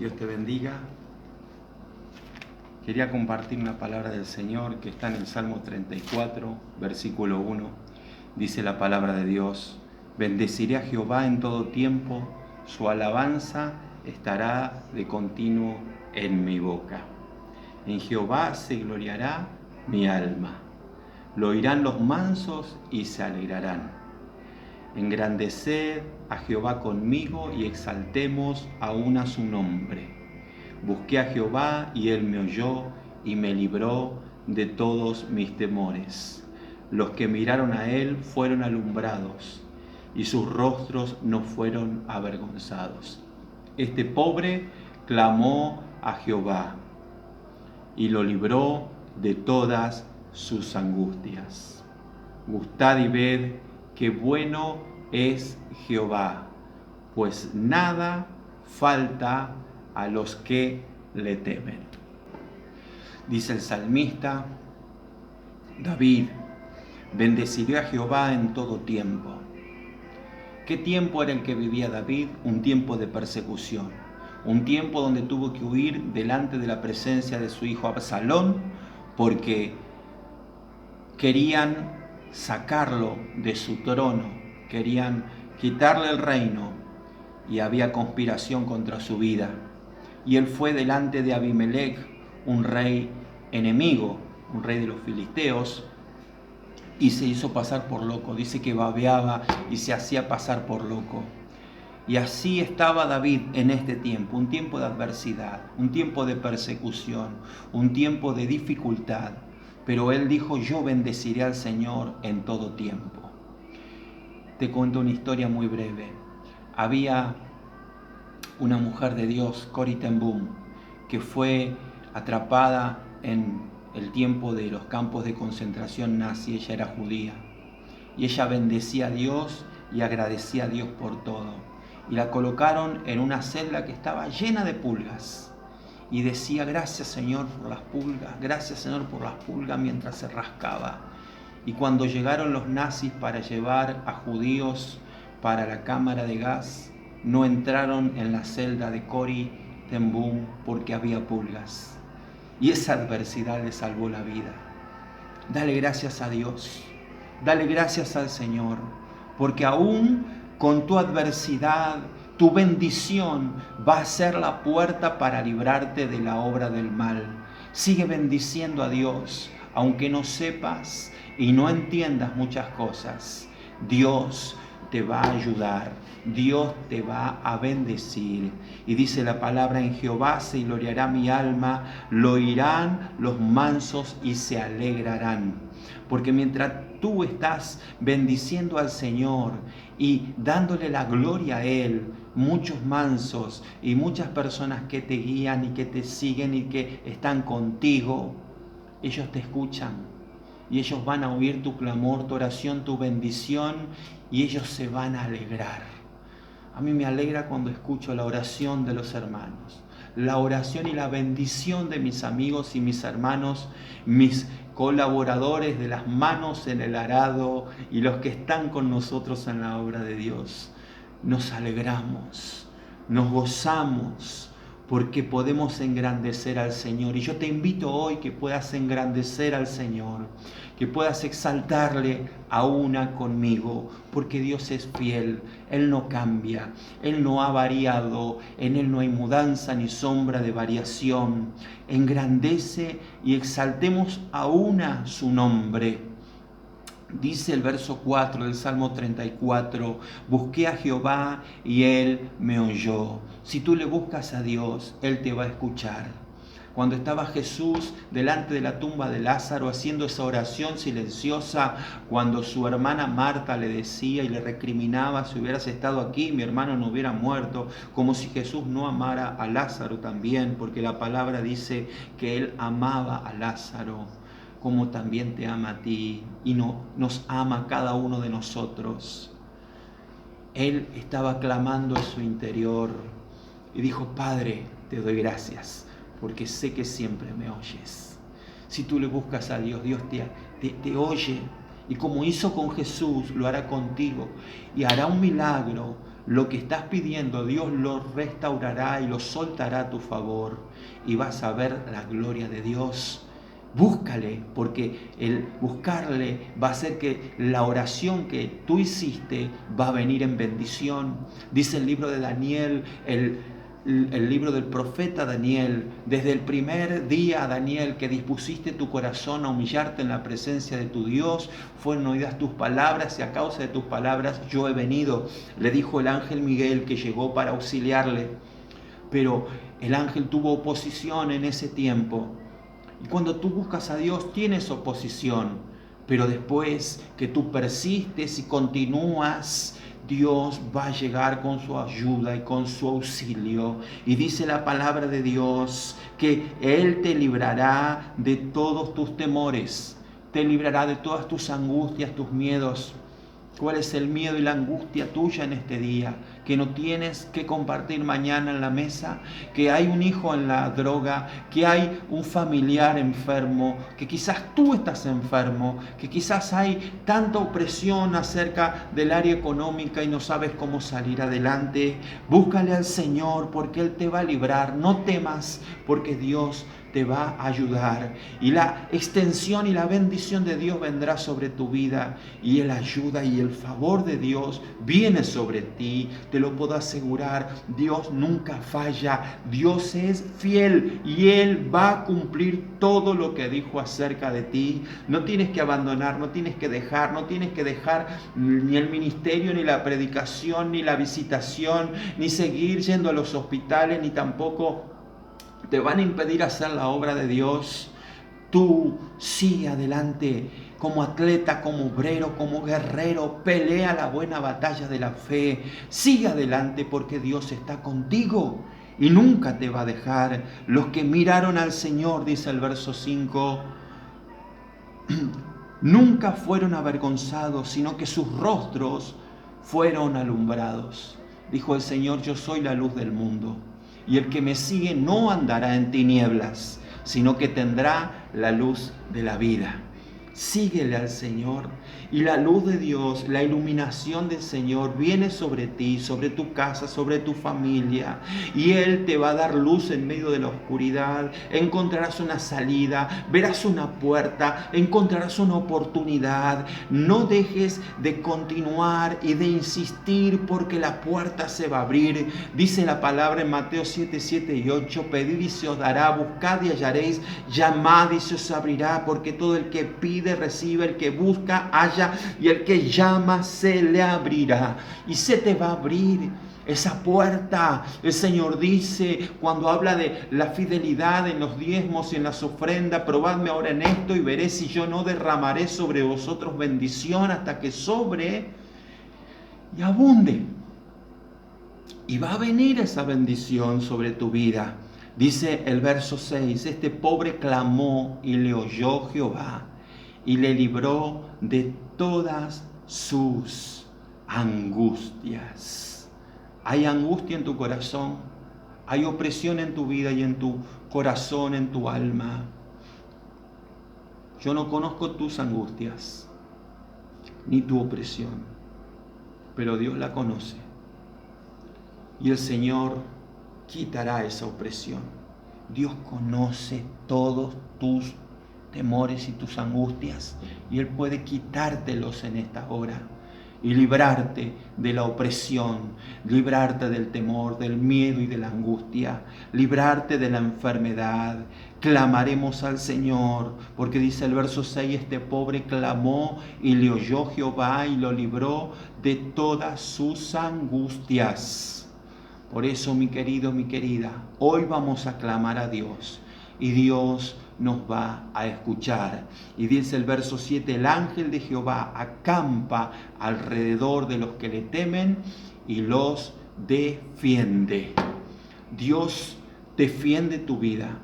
Dios te bendiga. Quería compartir una palabra del Señor que está en el Salmo 34, versículo 1. Dice la palabra de Dios: bendeciré a Jehová en todo tiempo, su alabanza estará de continuo en mi boca. En Jehová se gloriará mi alma. Lo oirán los mansos y se alegrarán. Engrandeced a Jehová conmigo y exaltemos aún a su nombre. Busqué a Jehová y él me oyó y me libró de todos mis temores. Los que miraron a él fueron alumbrados y sus rostros no fueron avergonzados. Este pobre clamó a Jehová y lo libró de todas sus angustias. Gustad y ved qué bueno es Jehová, pues nada falta a los que le temen. Dice el salmista David: bendeciré a Jehová en todo tiempo. ¿Qué tiempo era el que vivía David? Un tiempo de persecución, un tiempo donde tuvo que huir delante de la presencia de su hijo Absalón, porque querían sacarlo de su trono, querían quitarle el reino y había conspiración contra su vida. Y él fue delante de Abimelech, un rey enemigo, un rey de los filisteos, y se hizo pasar por loco. Dice que babeaba y se hacía pasar por loco. Y así estaba David en este tiempo, un tiempo de adversidad, un tiempo de persecución, un tiempo de dificultad. Pero él dijo: yo bendeciré al Señor en todo tiempo. Te cuento una historia muy breve. Había una mujer de Dios, Corrie ten Boom, que fue atrapada en el tiempo de los campos de concentración nazi. Ella era judía y ella bendecía a Dios y agradecía a Dios por todo. Y la colocaron en una celda que estaba llena de pulgas. Y decía: gracias Señor por las pulgas, gracias Señor por las pulgas, mientras se rascaba. Y cuando llegaron los nazis para llevar a judíos para la cámara de gas, no entraron en la celda de Corrie ten Boom porque había pulgas. Y esa adversidad le salvó la vida. Dale gracias a Dios, dale gracias al Señor, porque aún con tu adversidad, tu bendición va a ser la puerta para librarte de la obra del mal. Sigue bendiciendo a Dios, aunque no sepas y no entiendas muchas cosas. Dios te va a ayudar, Dios te va a bendecir. Y dice la palabra: en Jehová se gloriará mi alma, lo oirán los mansos y se alegrarán. Porque mientras tú estás bendiciendo al Señor y dándole la gloria a Él, muchos mansos y muchas personas que te guían y que te siguen y que están contigo, ellos te escuchan. Y ellos van a oír tu clamor, tu oración, tu bendición, y ellos se van a alegrar. A mí me alegra cuando escucho la oración de los hermanos, la oración y la bendición de mis amigos y mis hermanos, mis colaboradores de las manos en el arado y los que están con nosotros en la obra de Dios. Nos alegramos, nos gozamos, porque podemos engrandecer al Señor. Y yo te invito hoy que puedas engrandecer al Señor, que puedas exaltarle a una conmigo, porque Dios es fiel, Él no cambia, Él no ha variado, en Él no hay mudanza ni sombra de variación. Engrandece y exaltemos a una su nombre. Dice el verso 4 del Salmo 34, busqué a Jehová y Él me oyó. Si tú le buscas a Dios, Él te va a escuchar. Cuando estaba Jesús delante de la tumba de Lázaro haciendo esa oración silenciosa, cuando su hermana Marta le decía y le recriminaba: si hubieras estado aquí, mi hermano no hubiera muerto, como si Jesús no amara a Lázaro también, porque la palabra dice que Él amaba a Lázaro, como también te ama a ti y nos ama a cada uno de nosotros. Él estaba clamando en su interior y dijo: Padre, te doy gracias, porque sé que siempre me oyes. Si tú le buscas a Dios, Dios te oye. Y como hizo con Jesús, lo hará contigo. Y hará un milagro, lo que estás pidiendo, Dios lo restaurará y lo soltará a tu favor y vas a ver la gloria de Dios. Búscale, porque el buscarle va a hacer que la oración que tú hiciste va a venir en bendición. Dice el libro de Daniel, el libro del profeta Daniel: desde el primer día, Daniel, que dispusiste tu corazón a humillarte en la presencia de tu Dios, fueron oídas tus palabras y a causa de tus palabras yo he venido. Le dijo el ángel Miguel, que llegó para auxiliarle. Pero el ángel tuvo oposición en ese tiempo. Y cuando tú buscas a Dios tienes oposición, pero después que tú persistes y continúas, Dios va a llegar con su ayuda y con su auxilio. Y dice la palabra de Dios que Él te librará de todos tus temores, te librará de todas tus angustias, tus miedos. ¿Cuál es el miedo y la angustia tuya en este día? Que no tienes que compartir mañana en la mesa, que hay un hijo en la droga, que hay un familiar enfermo, que quizás tú estás enfermo, que quizás hay tanta opresión acerca del área económica y no sabes cómo salir adelante. Búscale al Señor porque Él te va a librar. No temas porque Dios te va a ayudar y la extensión y la bendición de Dios vendrá sobre tu vida y la ayuda y el favor de Dios viene sobre ti. Te lo puedo asegurar, Dios nunca falla, Dios es fiel y Él va a cumplir todo lo que dijo acerca de ti. No tienes que abandonar, no tienes que dejar ni el ministerio, ni la predicación, ni la visitación, ni seguir yendo a los hospitales, ni tampoco te van a impedir hacer la obra de Dios. Tú sigue adelante como atleta, como obrero, como guerrero. Pelea la buena batalla de la fe. Sigue adelante porque Dios está contigo y nunca te va a dejar. Los que miraron al Señor, dice el verso 5, nunca fueron avergonzados, sino que sus rostros fueron alumbrados. Dijo el Señor: yo soy la luz del mundo. Y el que me sigue no andará en tinieblas, sino que tendrá la luz de la vida. Síguele al Señor y la luz de Dios, la iluminación del Señor viene sobre ti, sobre tu casa, sobre tu familia, y Él te va a dar luz en medio de la oscuridad. Encontrarás una salida, verás una puerta, encontrarás una oportunidad. No dejes de continuar y de insistir porque la puerta se va a abrir. Dice la palabra en Mateo 7, 7 y 8: pedid y se os dará, buscad y hallaréis, llamad y se os abrirá, porque todo el que pide recibe, el que busca halla, y el que llama se le abrirá. Y se te va a abrir esa puerta. El Señor dice, cuando habla de la fidelidad en los diezmos y en las ofrendas: probadme ahora en esto y veré si yo no derramaré sobre vosotros bendición hasta que sobre y abunde. Y va a venir esa bendición sobre tu vida. Dice el verso 6: este pobre clamó y le oyó Jehová y le libró de todas sus angustias. Hay angustia en tu corazón, hay opresión en tu vida y en tu corazón, en tu alma. Yo no conozco tus angustias ni tu opresión, pero Dios la conoce. Y el Señor quitará esa opresión. Dios conoce todos tus temores y tus angustias, y Él puede quitártelos en esta hora y librarte de la opresión, librarte del temor, del miedo y de la angustia, librarte de la enfermedad. Clamaremos al Señor, porque dice el verso 6: este pobre clamó y le oyó Jehová y lo libró de todas sus angustias. Por eso, mi querido, mi querida, hoy vamos a clamar a Dios y Dios nos va a escuchar. Y dice el verso 7: el ángel de Jehová acampa alrededor de los que le temen y los defiende. Dios defiende tu vida,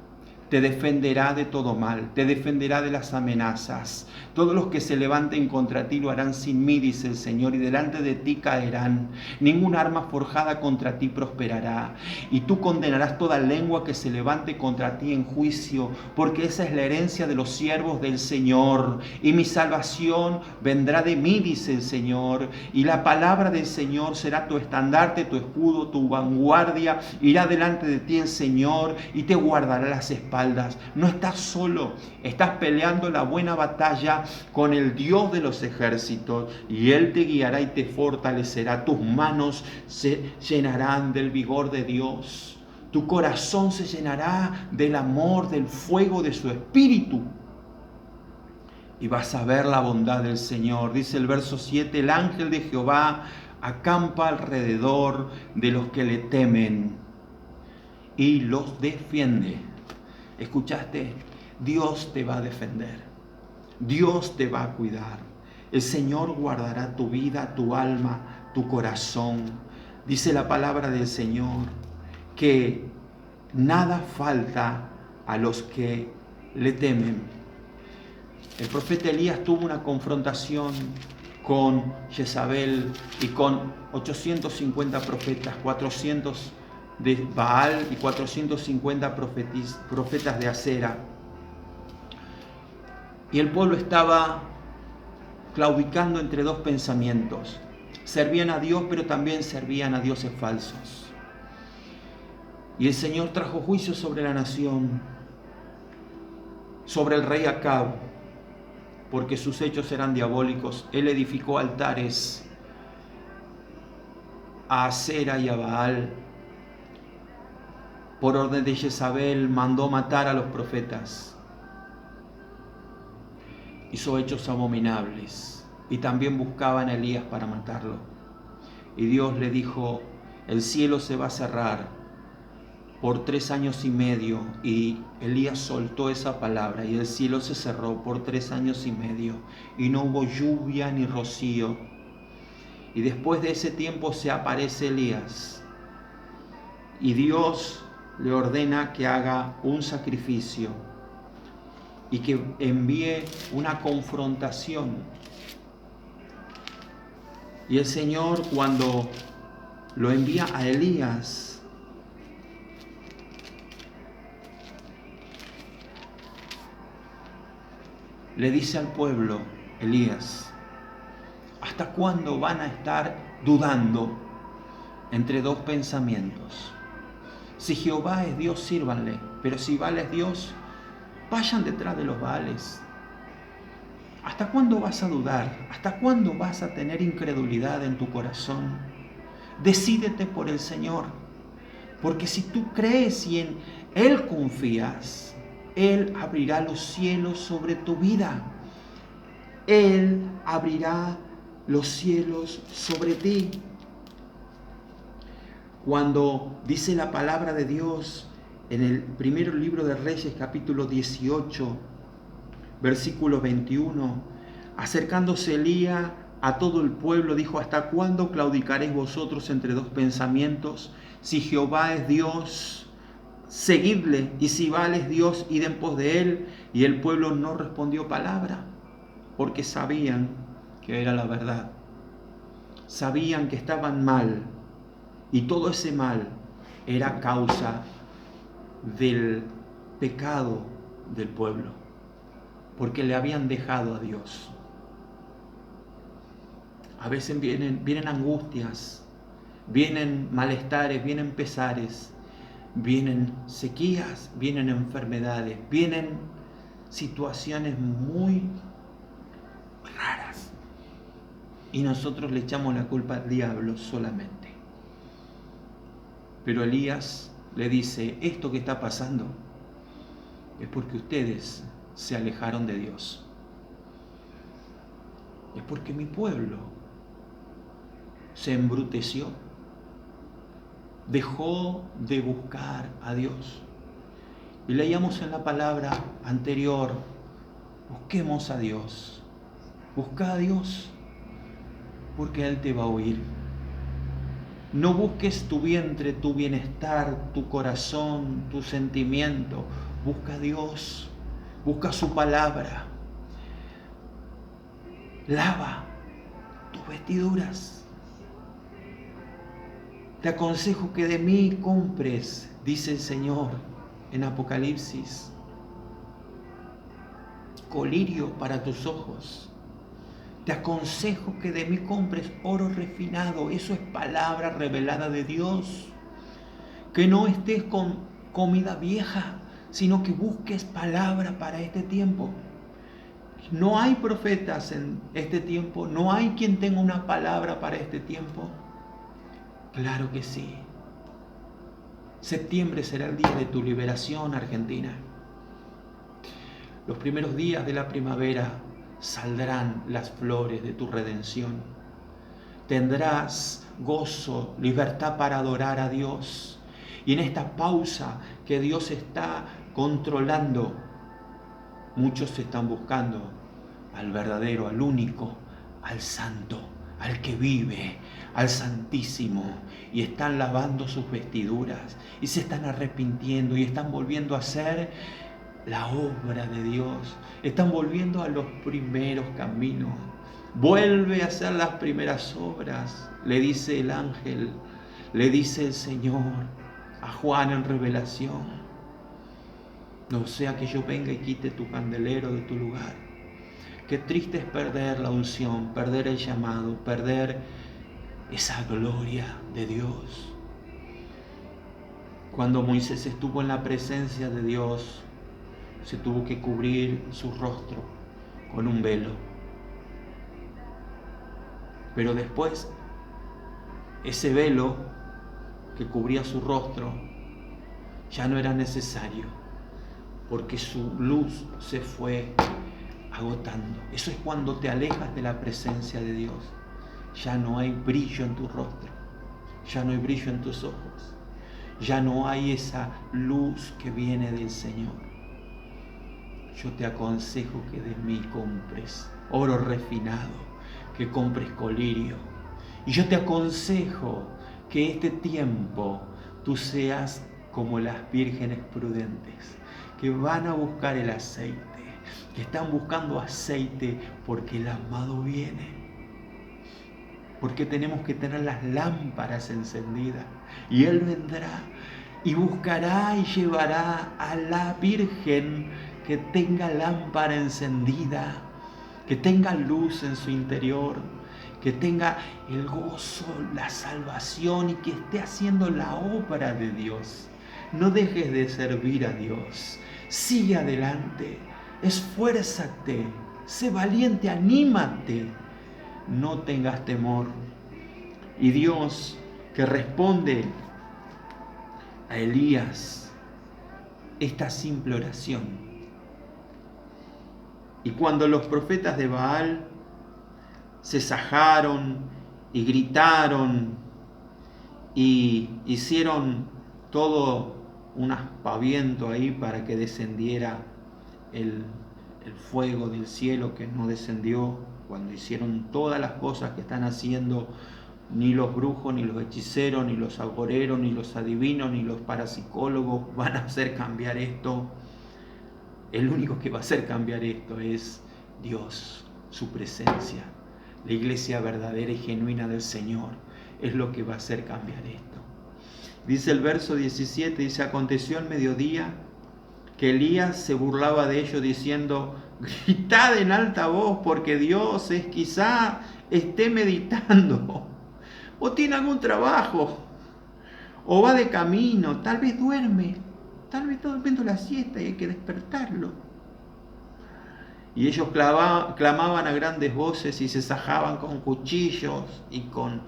te defenderá de todo mal, te defenderá de las amenazas. Todos los que se levanten contra ti lo harán sin mí, dice el Señor, y delante de ti caerán. Ninguna arma forjada contra ti prosperará. Y tú condenarás toda lengua que se levante contra ti en juicio, porque esa es la herencia de los siervos del Señor. Y mi salvación vendrá de mí, dice el Señor. Y la palabra del Señor será tu estandarte, tu escudo, tu vanguardia. Irá delante de ti el Señor y te guardará las espaldas. No estás solo, estás peleando la buena batalla con el Dios de los ejércitos, y Él te guiará y te fortalecerá. Tus manos se llenarán del vigor de Dios. Tu corazón se llenará del amor, del fuego de su espíritu. Y vas a ver la bondad del Señor. Dice el verso 7, el ángel de Jehová acampa alrededor de los que le temen y los defiende. ¿Escuchaste? Dios te va a defender. Dios te va a cuidar. El Señor guardará tu vida, tu alma, tu corazón. Dice la palabra del Señor que nada falta a los que le temen. El profeta Elías tuvo una confrontación con Jezabel y con 850 profetas, 400 de Baal y 450 profetas de Acera. Y el pueblo estaba claudicando entre dos pensamientos. Servían a Dios, pero también servían a dioses falsos. Y el Señor trajo juicio sobre la nación, sobre el rey Acab, porque sus hechos eran diabólicos. Él edificó altares a Acera y a Baal. Por orden de Jezabel mandó matar a los profetas. Hizo hechos abominables y también buscaban a Elías para matarlo. Y Dios le dijo, el cielo se va a cerrar por 3 años y medio. Y Elías soltó esa palabra y el cielo se cerró por 3 años y medio. Y no hubo lluvia ni rocío. Y después de ese tiempo se aparece Elías. Y Dios le ordena que haga un sacrificio y que envíe una confrontación. Y el Señor, cuando lo envía a Elías, le dice al pueblo, Elías, ¿hasta cuándo van a estar dudando entre dos pensamientos? Si Jehová es Dios, sírvanle, pero si Baal es Dios, vayan detrás de los Baales. ¿Hasta cuándo vas a dudar? ¿Hasta cuándo vas a tener incredulidad en tu corazón? Decídete por el Señor, porque si tú crees y en Él confías, Él abrirá los cielos sobre tu vida. Él abrirá los cielos sobre ti. Cuando dice la palabra de Dios en el primer libro de Reyes, capítulo 18, versículo 21, acercándose Elías a todo el pueblo, dijo, ¿hasta cuándo claudicaréis vosotros entre dos pensamientos? Si Jehová es Dios, seguidle, y si Baal es Dios, id en pos de él. Y el pueblo no respondió palabra, porque sabían que era la verdad. Sabían que estaban mal, y todo ese mal era causa del pecado del pueblo, porque le habían dejado a Dios. A veces vienen angustias, vienen malestares, vienen pesares, vienen sequías, vienen enfermedades, vienen situaciones muy raras. Y nosotros le echamos la culpa al diablo solamente. Pero Elías le dice, esto que está pasando es porque ustedes se alejaron de Dios. Es porque mi pueblo se embruteció, dejó de buscar a Dios. Y leíamos en la palabra anterior, busquemos a Dios, busca a Dios, porque Él te va a oír. No busques tu vientre, tu bienestar, tu corazón, tu sentimiento. Busca a Dios, busca su palabra. Lava tus vestiduras. Te aconsejo que de mí compres, dice el Señor en Apocalipsis, colirio para tus ojos. Te aconsejo que de mí compres oro refinado. Eso es palabra revelada de Dios. Que no estés con comida vieja, sino que busques palabra para este tiempo. No hay profetas en este tiempo. No hay quien tenga una palabra para este tiempo. Claro que sí. Septiembre será el día de tu liberación, Argentina. Los primeros días de la primavera saldrán las flores de tu redención. Tendrás gozo, libertad para adorar a Dios. Y en esta pausa que Dios está controlando, muchos se están buscando al verdadero, al único, al santo, al que vive, al santísimo, y están lavando sus vestiduras y se están arrepintiendo y están volviendo a hacer la obra de Dios, están volviendo a los primeros caminos. Vuelve a hacer las primeras obras, le dice el ángel, le dice el Señor a Juan en revelación. No sea que yo venga y quite tu candelero de tu lugar. Qué triste es perder la unción, perder el llamado, perder esa gloria de Dios. Cuando Moisés estuvo en la presencia de Dios, se tuvo que cubrir su rostro con un velo. Pero después, ese velo que cubría su rostro ya no era necesario, porque su luz se fue agotando. Eso es cuando te alejas de la presencia de Dios. Ya no hay brillo en tu rostro, ya no hay brillo en tus ojos, ya no hay esa luz que viene del Señor. Yo te aconsejo que de mí compres oro refinado, que compres colirio. Y yo te aconsejo que este tiempo tú seas como las vírgenes prudentes, que van a buscar el aceite, que están buscando aceite porque el amado viene. Porque tenemos que tener las lámparas encendidas. Y Él vendrá y buscará y llevará a la virgen que tenga lámpara encendida, que tenga luz en su interior, que tenga el gozo, la salvación y que esté haciendo la obra de Dios. No dejes de servir a Dios. Sigue adelante, esfuérzate, sé valiente, anímate. No tengas temor. Y Dios, que responde a Elías esta simple oración. Y cuando los profetas de Baal se sajaron y gritaron y hicieron todo un aspaviento ahí para que descendiera el fuego del cielo, que no descendió, cuando hicieron todas las cosas que están haciendo ni los brujos, ni los hechiceros, ni los agoreros, ni los adivinos, ni los parapsicólogos van a hacer cambiar esto. El único que va a hacer cambiar esto es Dios, su presencia. La iglesia verdadera y genuina del Señor es lo que va a hacer cambiar esto. Dice el verso 17, dice: aconteció al mediodía que Elías se burlaba de ellos diciendo: gritad en alta voz, porque Dios quizá esté meditando, o tiene algún trabajo, o va de camino, tal vez duerme, tal vez está durmiendo la siesta y hay que despertarlo. Y ellos clamaban a grandes voces y se sajaban con cuchillos y con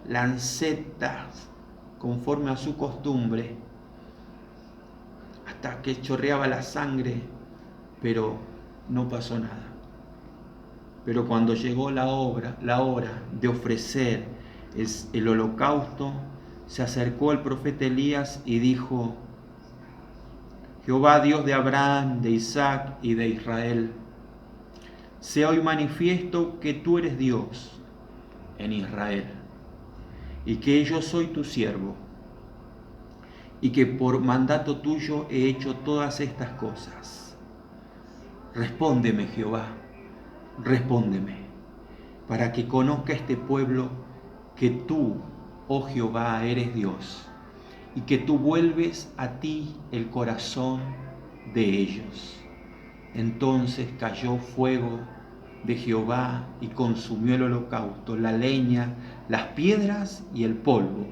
lancetas, conforme a su costumbre, hasta que chorreaba la sangre, pero no pasó nada. Pero cuando llegó la hora de ofrecer el holocausto, se acercó el profeta Elías y dijo: Jehová, Dios de Abraham, de Isaac y de Israel, sea hoy manifiesto que tú eres Dios en Israel, y que yo soy tu siervo, y que por mandato tuyo he hecho todas estas cosas. Respóndeme, Jehová, respóndeme, para que conozca este pueblo que tú, oh Jehová, eres Dios, y que tú vuelves a ti el corazón de ellos. Entonces cayó fuego de Jehová y consumió el holocausto, la leña, las piedras y el polvo,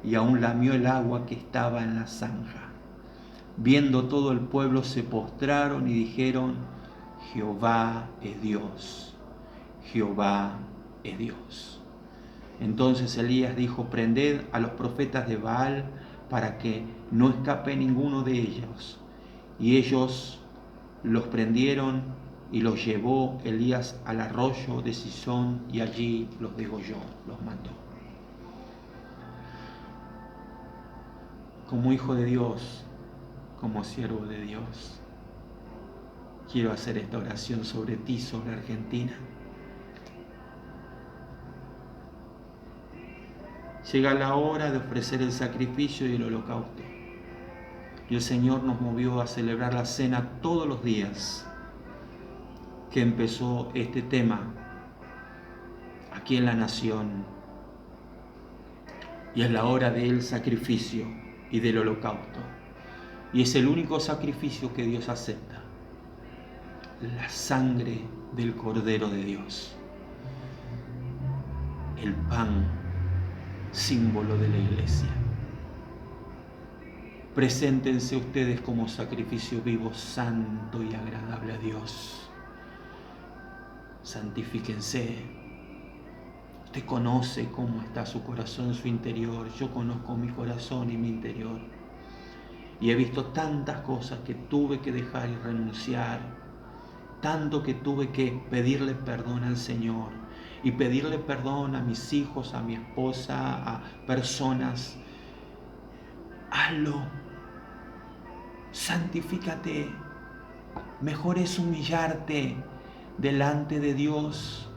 y aún lamió el agua que estaba en la zanja. Viendo todo el pueblo se postraron y dijeron: Jehová es Dios, Jehová es Dios. Entonces Elías dijo: prended a los profetas de Baal para que no escape ninguno de ellos. Y ellos los prendieron y los llevó Elías al arroyo de Cisón y allí los degolló, los mató. Como hijo de Dios, como siervo de Dios, quiero hacer esta oración sobre ti, sobre Argentina. Llega la hora de ofrecer el sacrificio y el holocausto. Y el Señor nos movió a celebrar la cena todos los días que empezó este tema aquí en la nación. Y es la hora del sacrificio y del holocausto. Y es el único sacrificio que Dios acepta: la sangre del Cordero de Dios, el pan, símbolo de la iglesia. Preséntense ustedes como sacrificio vivo, santo y agradable a Dios. Santifíquense. Usted conoce cómo está su corazón, su interior. Yo conozco mi corazón y mi interior. Y he visto tantas cosas que tuve que dejar y renunciar. Tanto que tuve que pedirle perdón al Señor. Y pedirle perdón a mis hijos, a mi esposa, a personas. Hazlo. Santifícate. Mejor es humillarte delante de Dios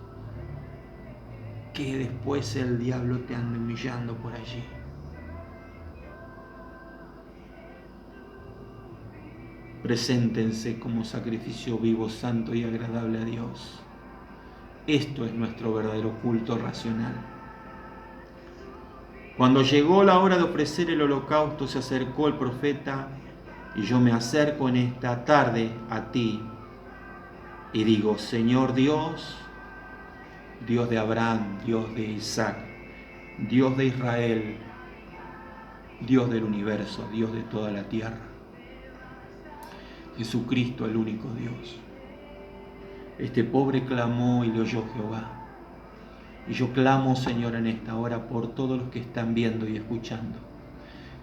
que después el diablo te ande humillando por allí. Preséntense como sacrificio vivo, santo y agradable a Dios. Esto es nuestro verdadero culto racional. Cuando llegó la hora de ofrecer el holocausto, se acercó el profeta, y yo me acerco en esta tarde a ti y digo: Señor Dios, Dios de Abraham, Dios de Isaac, Dios de Israel, Dios del universo, Dios de toda la tierra, Jesucristo, el único Dios. Este pobre clamó y le oyó Jehová. Y yo clamo, Señor, en esta hora por todos los que están viendo y escuchando,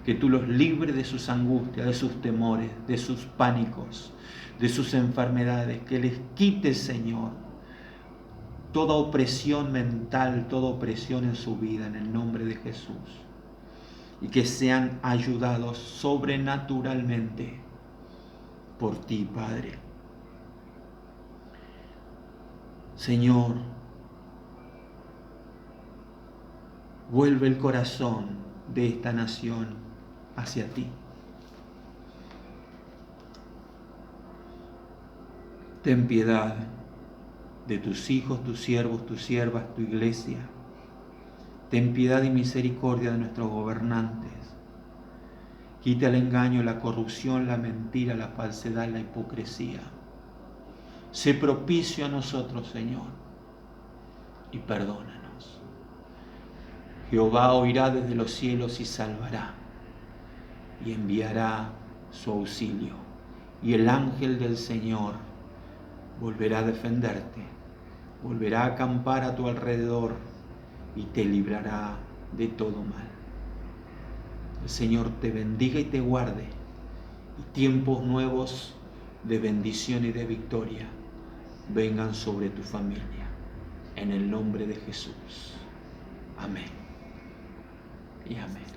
que tú los libres de sus angustias, de sus temores, de sus pánicos, de sus enfermedades, que les quites, Señor, toda opresión mental, toda opresión en su vida, en el nombre de Jesús. Y que sean ayudados sobrenaturalmente por ti, Padre. Señor, vuelve el corazón de esta nación hacia ti. Ten piedad de tus hijos, tus siervos, tus siervas, tu iglesia. Ten piedad y misericordia de nuestros gobernantes. Quita el engaño, la corrupción, la mentira, la falsedad, la hipocresía. Sé propicio a nosotros, Señor, y perdónanos. Jehová oirá desde los cielos y salvará, y enviará su auxilio. Y el ángel del Señor volverá a defenderte, volverá a acampar a tu alrededor y te librará de todo mal. El Señor te bendiga y te guarde, y tiempos nuevos de bendición y de victoria vengan sobre tu familia. En el nombre de Jesús. Amén y amén.